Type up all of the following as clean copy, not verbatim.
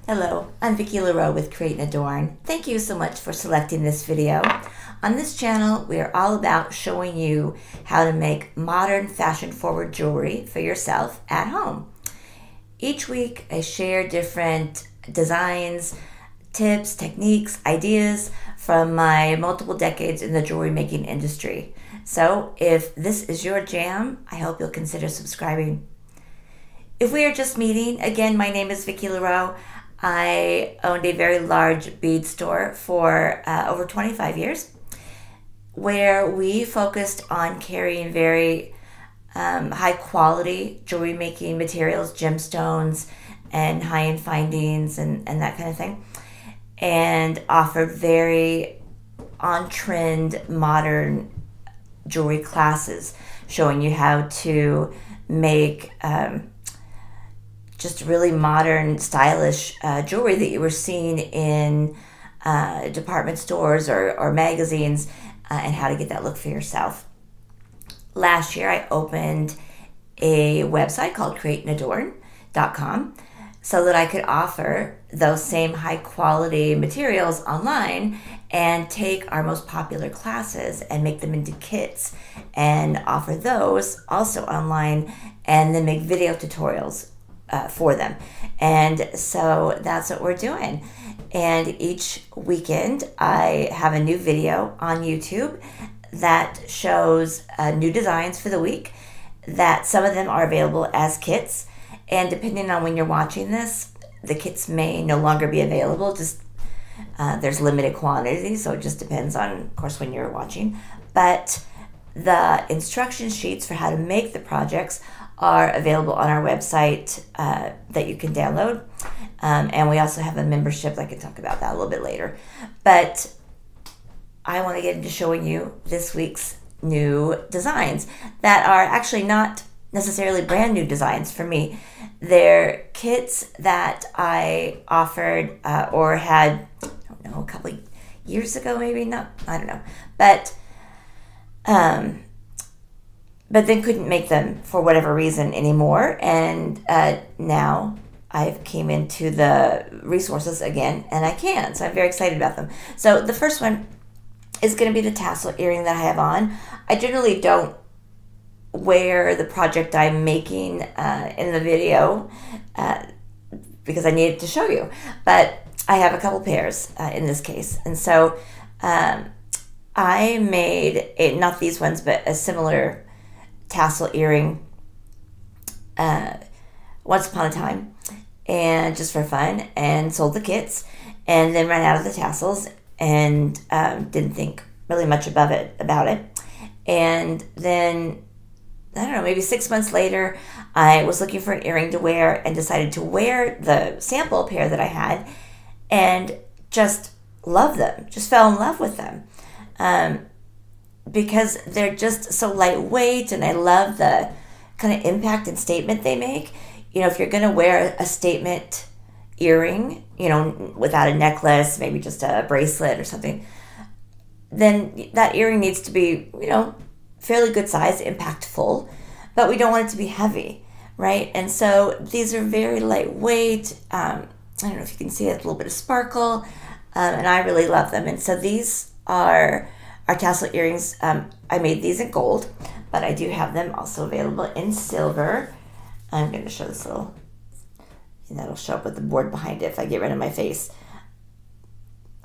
Hello, I'm Vicki LaRoe with Create and Adorn. Thank you so much for selecting this video. On this channel, we are all about showing you how to make modern, fashion-forward jewelry for yourself at home. Each week, I share different designs, tips, techniques, ideas from my multiple decades in the jewelry making industry. So if this is your jam, I hope you'll consider subscribing. If we are just meeting, again, my name is Vicki LaRoe. I owned a very large bead store for over 25 years, where we focused on carrying very high quality jewelry making materials, gemstones and high-end findings and that kind of thing, and offered very on-trend modern jewelry classes showing you how to make just really modern, stylish jewelry that you were seeing in department stores or magazines, and how to get that look for yourself. Last year, I opened a website called createandadorn.com so that I could offer those same high quality materials online and take our most popular classes and make them into kits and offer those also online, and then make video tutorials for them. And so that's what we're doing. And each weekend I have a new video on YouTube that shows new designs for the week, that some of them are available as kits, and depending on when you're watching this, the kits may no longer be available. Just there's limited quantity, so it just depends on, of course, when you're watching. But the instruction sheets for how to make the projects are available on our website that you can download. And we also have a membership. I can talk about that a little bit later. But I want to get into showing you this week's new designs that are actually not necessarily brand new designs for me. They're kits that I offered or had, I don't know, a couple of years ago, maybe, not, I don't know. But then couldn't make them for whatever reason anymore. And now I've came into the resources again, and I can. So I'm very excited about them. So the first one is going to be the tassel earring that I have on. I generally don't wear the project I'm making in the video because I needed to show you. But I have a couple pairs in this case. And so I made, not these ones, but a similar tassel earring once upon a time, and just for fun, and sold the kits, and then ran out of the tassels, and didn't think really much about it. And then, I don't know, maybe 6 months later, I was looking for an earring to wear and decided to wear the sample pair that I had, and just loved them, just fell in love with them. Because they're just so lightweight, and I love the kind of impact and statement they make. You know, if you're going to wear a statement earring, you know, without a necklace, maybe just a bracelet or something, then that earring needs to be, you know, fairly good size, impactful, but we don't want it to be heavy, right? And so these are very lightweight. I don't know if you can see a little bit of sparkle, and I really love them. And so these are our tassel earrings. I made these in gold, but I do have them also available in silver. I'm going to show this little, and that'll show up with the board behind it if I get rid of my face.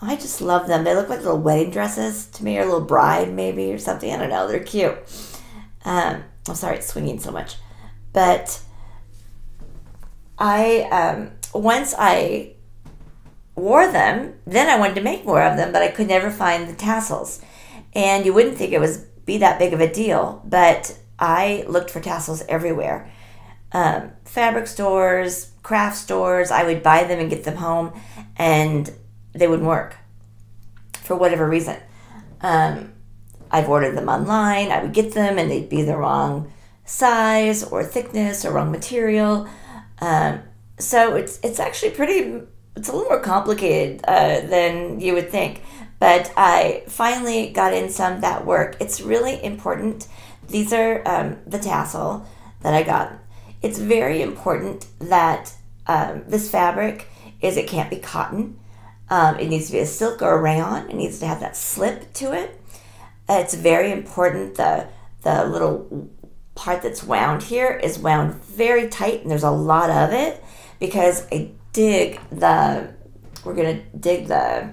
I just love them. They look like little wedding dresses to me, or a little bride maybe, or something. I don't know. They're cute. I'm sorry it's swinging so much. But once I wore them, then I wanted to make more of them, but I could never find the tassels. And you wouldn't think it would be that big of a deal, but I looked for tassels everywhere. Fabric stores, craft stores, I would buy them and get them home, and they wouldn't work for whatever reason. I've ordered them online, I would get them, and they'd be the wrong size or thickness or wrong material. So it's actually it's a little more complicated than you would think. But I finally got in some that work. It's really important. These are the tassel that I got. It's very important that this fabric is it can't be cotton. It needs to be a silk or a rayon. It needs to have that slip to it. It's very important. The little part that's wound here is wound very tight, and there's a lot of it because we're going to dig the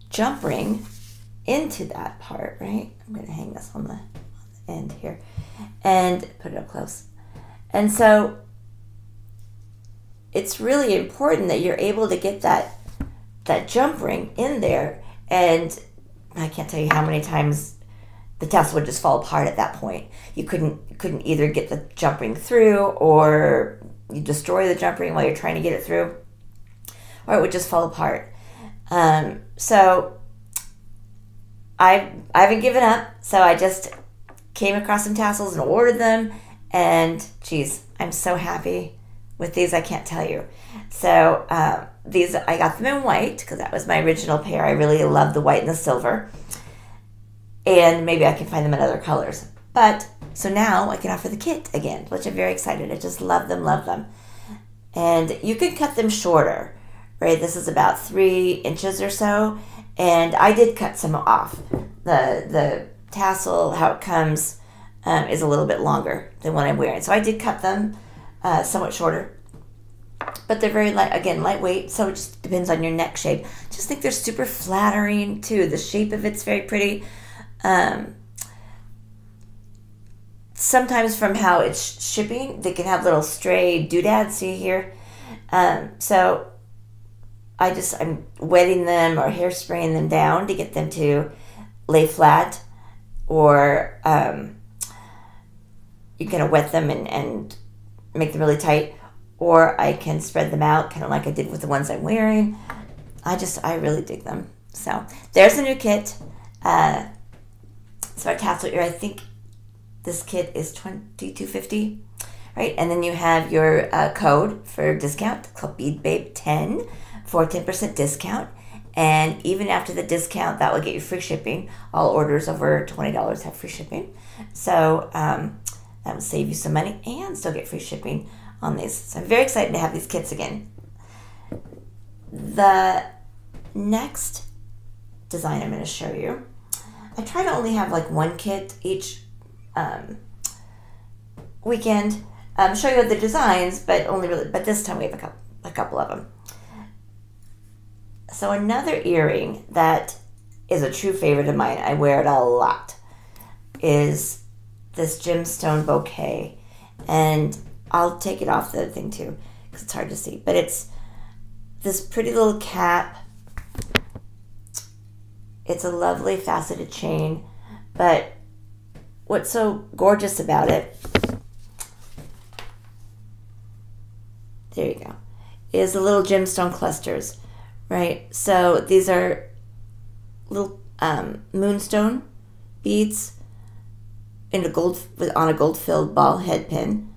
jump ring into that part, right? I'm going to hang this on the end here and put it up close. And so it's really important that you're able to get that jump ring in there, and I can't tell you how many times the tassel would just fall apart at that point. You couldn't either get the jump ring through, or you destroy the jump ring while you're trying to get it through, or it would just fall apart. So I haven't given up, so I just came across some tassels and ordered them, and geez, I'm so happy with these, I can't tell you. So these, I got them in white because that was my original pair. I really love the white and the silver, and maybe I can find them in other colors. But so now I can offer the kit again, which I'm very excited. I just love them, love them. And you can cut them shorter, right? This is about 3 inches or so, and I did cut some off. The tassel, how it comes, is a little bit longer than what I'm wearing. So I did cut them somewhat shorter, but they're very light, again, lightweight, so it just depends on your neck shape. Just think they're super flattering too. The shape of it's very pretty. Sometimes from how it's shipping, they can have little stray doodads, see here. So I'm wetting them or hairspraying them down to get them to lay flat, or you can wet them and make them really tight, or I can spread them out kind of like I did with the ones I'm wearing. I really dig them. So there's a new kit. So our tassel ear, I think this kit is $22.50, right? And then you have your code for discount called BeadBabe10 for 10% discount. And even after the discount, that will get you free shipping. All orders over $20 have free shipping. So that will save you some money and still get free shipping on these. So I'm very excited to have these kits again. The next design I'm going to show you, I try to only have like one kit each weekend. Show you the designs, but this time we have a couple of them. So another earring that is a true favorite of mine, I wear it a lot, is this Gemstone Bouquet. And I'll take it off the thing too, because it's hard to see. But it's this pretty little cap. It's a lovely faceted chain. But what's so gorgeous about it, there you go, is the little gemstone clusters. Right, so these are little moonstone beads in on a gold-filled ball head pin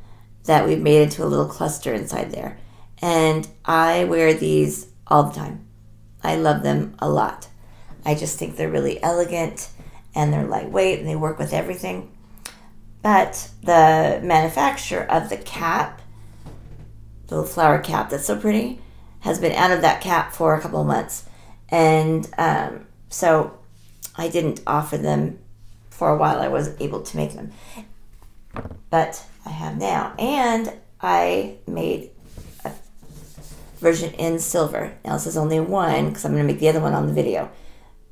that we've made into a little cluster inside there. And I wear these all the time. I love them a lot. I just think they're really elegant, and they're lightweight, and they work with everything. But the manufacturer of the cap, the little flower cap that's so pretty, has been out of that cap for a couple of months. And so I didn't offer them for a while. I wasn't able to make them. But I have now. And I made a version in silver. Now this is only one because I'm going to make the other one on the video.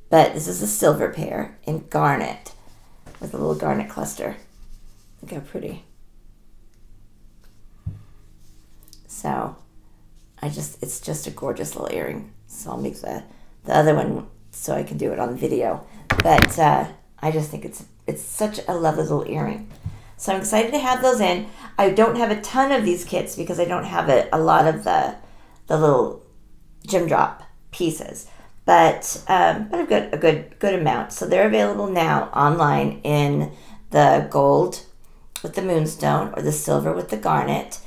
But this is a silver pair in garnet with a little garnet cluster. Look how pretty. So it's just a gorgeous little earring. So I'll make the other one so I can do it on video. But I just think it's such a lovely little earring. So I'm excited to have those in. I don't have a ton of these kits because I don't have a lot of the little gem drop pieces. But I've got a good amount. So they're available now online in the gold with the moonstone or the silver with the garnet.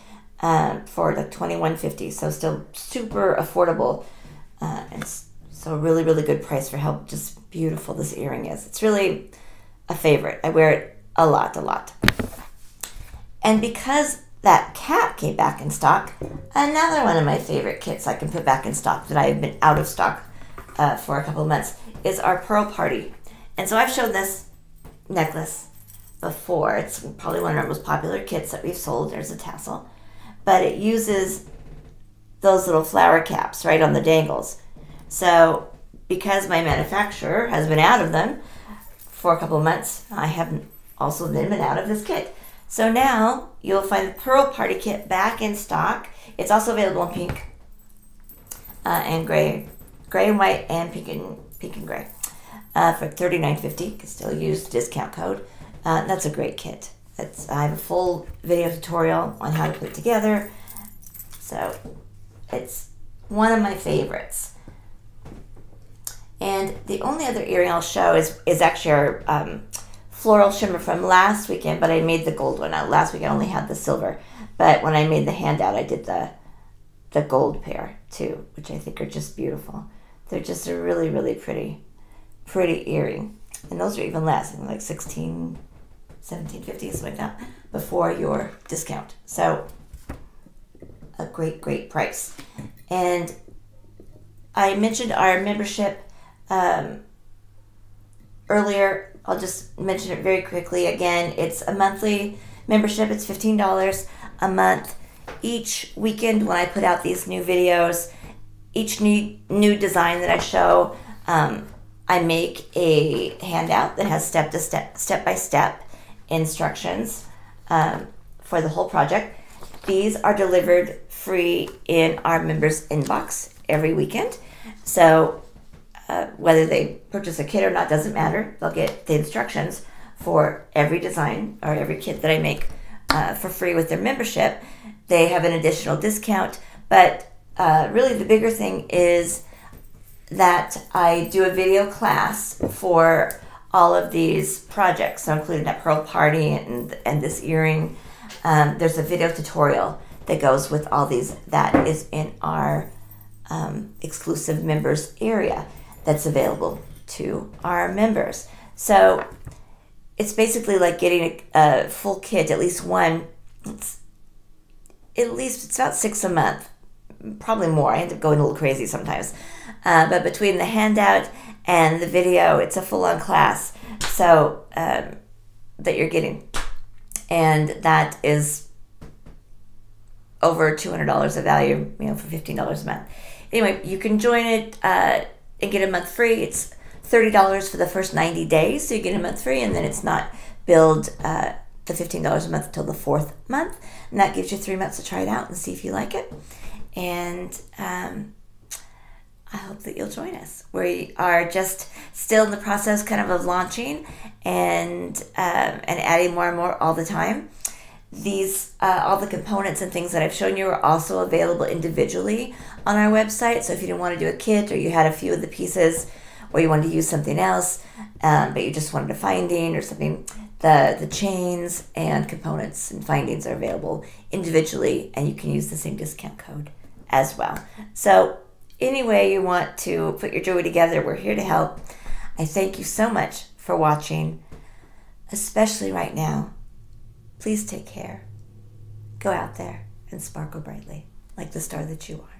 For like $21.50, so still super affordable, and so really good price for how just beautiful this earring is. It's really a favorite. I wear it a lot. And because that cat came back in stock, another one of my favorite kits I can put back in stock that I have been out of stock for a couple of months is our Pearl Party. And so I've shown this necklace before. It's probably one of our most popular kits that we've sold. There's a tassel. But it uses those little flower caps right on the dangles. So because my manufacturer has been out of them for a couple of months, I haven't also been out of this kit. So now you'll find the Pearl Party kit back in stock. It's also available in pink and gray and white, and pink and gray for $39.50. You can still use the discount code. That's a great kit. I have a full video tutorial on how to put it together. So it's one of my favorites. And the only other earring I'll show is actually our floral shimmer from last weekend, but I made the gold one. Last week I only had the silver, but when I made the handout I did the gold pair too, which I think are just beautiful. They're just a really, really pretty earring. And those are even less, I think like $16, $17.50, something like that, before your discount. So a great price. And I mentioned our membership earlier. I'll just mention it very quickly again. It's a monthly membership. It's $15 a month. Each weekend when I put out these new videos, each new design that I show, I make a handout that has step-by-step instructions for the whole project. These are delivered free in our members' inbox every weekend. So whether they purchase a kit or not doesn't matter. They'll get the instructions for every design or every kit that I make for free with their membership. They have an additional discount, but really the bigger thing is that I do a video class for all of these projects, so including that Pearl Party and this earring. There's a video tutorial that goes with all these that is in our exclusive members area that's available to our members. So it's basically like getting a full kit, at least one. It's about 6 a month, probably more. I end up going a little crazy sometimes. But between the handout and the video, it's a full-on class so that you're getting. And that is over $200 of value, for $15 a month. Anyway, you can join it and get a month free. It's $30 for the first 90 days, so you get a month free, and then it's not billed the $15 a month until the 4th month. And that gives you 3 months to try it out and see if you like it. And I hope that you'll join us. We are just still in the process of launching and adding more and more all the time. These all the components and things that I've shown you are also available individually on our website. So if you didn't want to do a kit, or you had a few of the pieces, or you wanted to use something else, but you just wanted a finding or something, the chains and components and findings are available individually, and you can use the same discount code as well. So any way you want to put your jewelry together, we're here to help. I thank you so much for watching, especially right now. Please take care. Go out there and sparkle brightly like the star that you are.